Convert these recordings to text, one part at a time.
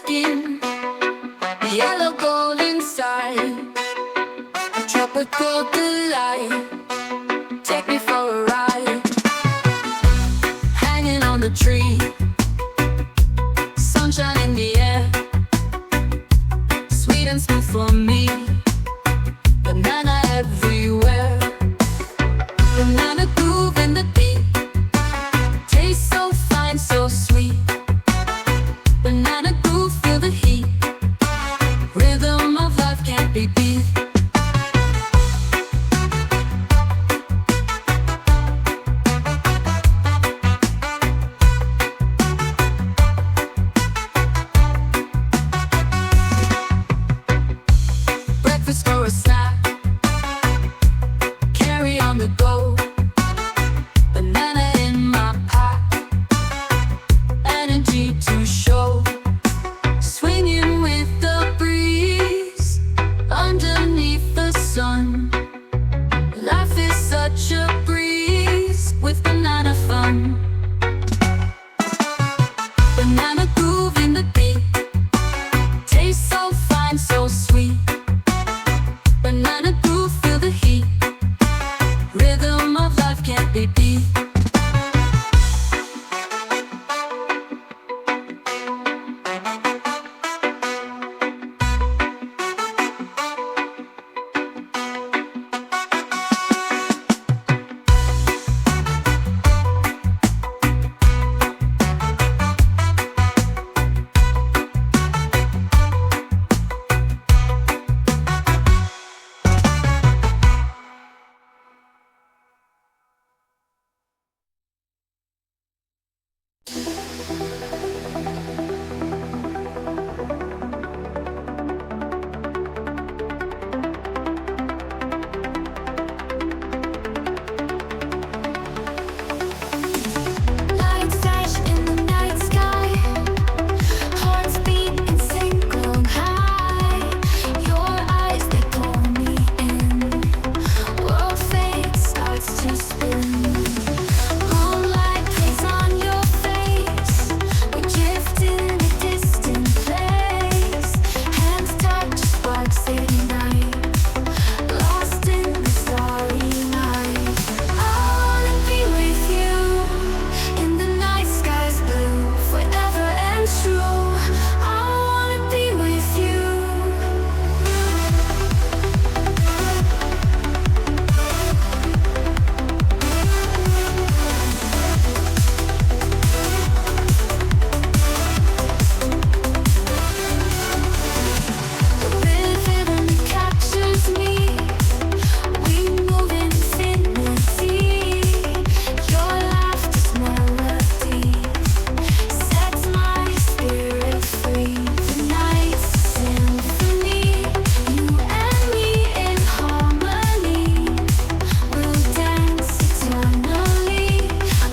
skin, yellow gold inside, tropical delight. Take me for a ride, hanging on the tree, sunshine in the air, sweet and smooth for me, banana everywhere. Banana groove in the beat, taste so fine, so sweet. Banana groove, feel the heat, rhythm of life can't be beat. Breakfast or a snack, carry on the go. Banana in my pack, energy to show. Swinging with the breeze, underneath the sun. Life is such a breeze with banana fun. Banana groove in the beat, taste so fine, so sweet. Banana groove, feel the heat, rhythm of life can't be beat. Lights flash in the night sky, hearts beat in sync on high. Your eyes, they pull me in, world fate starts to spin. Moonlight plays on your face, we drift in a distant place. Hands touch, sparks ignite, lost in the starry night. I wanna be with you in the night sky's blue, forever and true. I wanna be with you. The rhythm captures me, we move in infinity. Your laughter's melody sets my spirit free. The night's a symphony, you and me in harmony. We'll dance eternally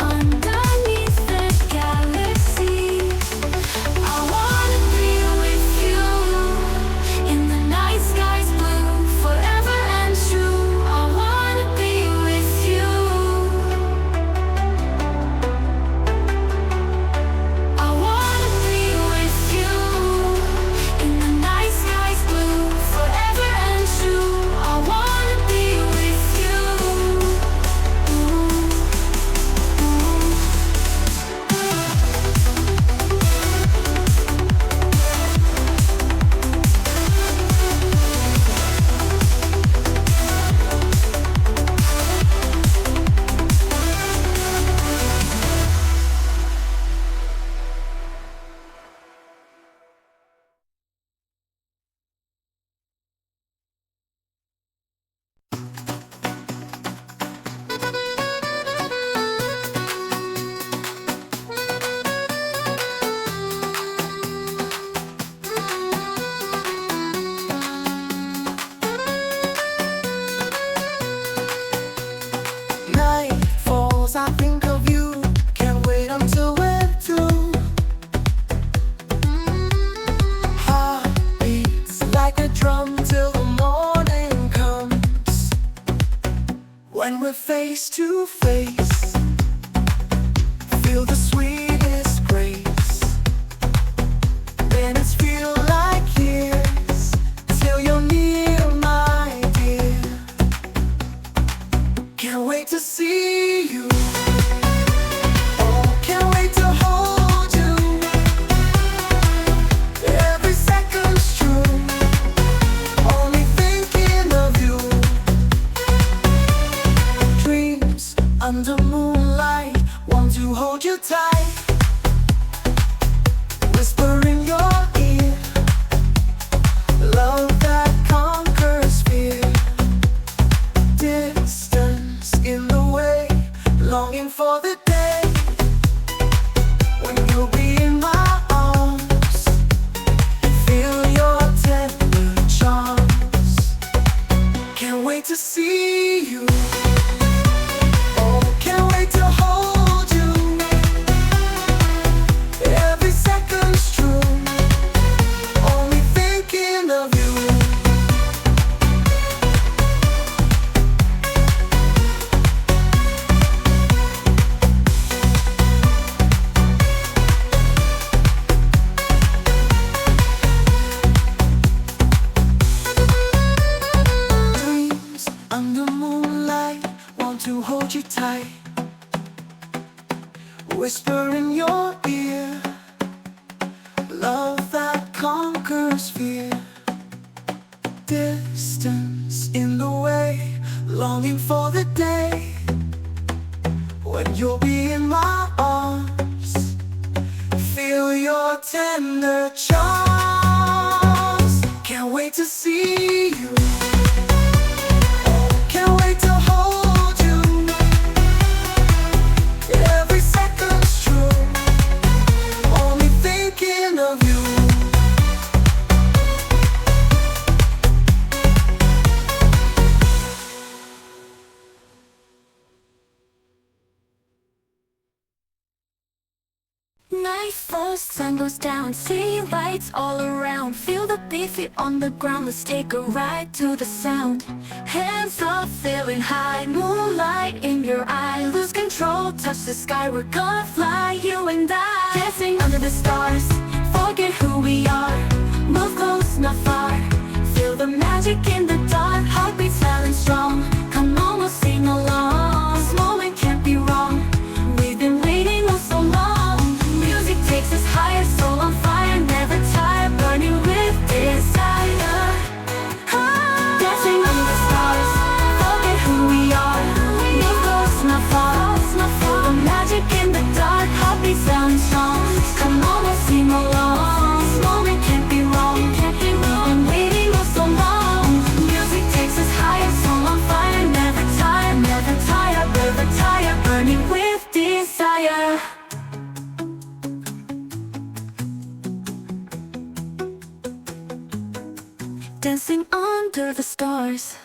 underneath the galaxy. I wanna be with you in the night sky's blue, forever and true. I wanna be with you. I wanna be with you in the night sky's blue, forever and true. I wanna be with you. Night falls, I think of you. Can't wait until we're through. Heart beats like a drum till the morning comes. When we're face to face, feel the sweetest grace. Then it's sky, whisper in your ear, love that conquers fear. Distance in the way, longing for the day when you'll be in my arms, feel your tender charms. Can't wait to see you. Oh, can't wait to hold you. Every second's true, only thinking of you. Dreams under moonlight, want to hold you tight, whisper in your ear, love that conquers fear. Distance in the way, longing for the day when you'll be in my arms, feel your tender charms. Can't wait to see you. Can't wait to hold you. Every second's true, only thinking of you. Night falls, sun goes down, city lights all around. Feel the beat, feet on the ground, let's take a ride to the sound. Hands up, feeling high, moonlight in your eye. Lose control, touch the sky, we're gonna fly, you and I. Dancing under the stars, forget who we are. Move close, not far, feel the magic in the dark. Heartbeats loud and strong, come on, we'll sing along. This moment can't be wrong, we've been waiting oh so long. Music takes us higher, soul on fire, never tired, burning with desire. Dancing under the stars, forget who we are. Move close, not far, feel the magic in the dark. Heartbeats loud and strong, come on, we'll sing along. This moment can't be wrong, we've been waiting oh so long. Music takes us higher, soul on fire, never tired, burning with desire. Dancing under the stars.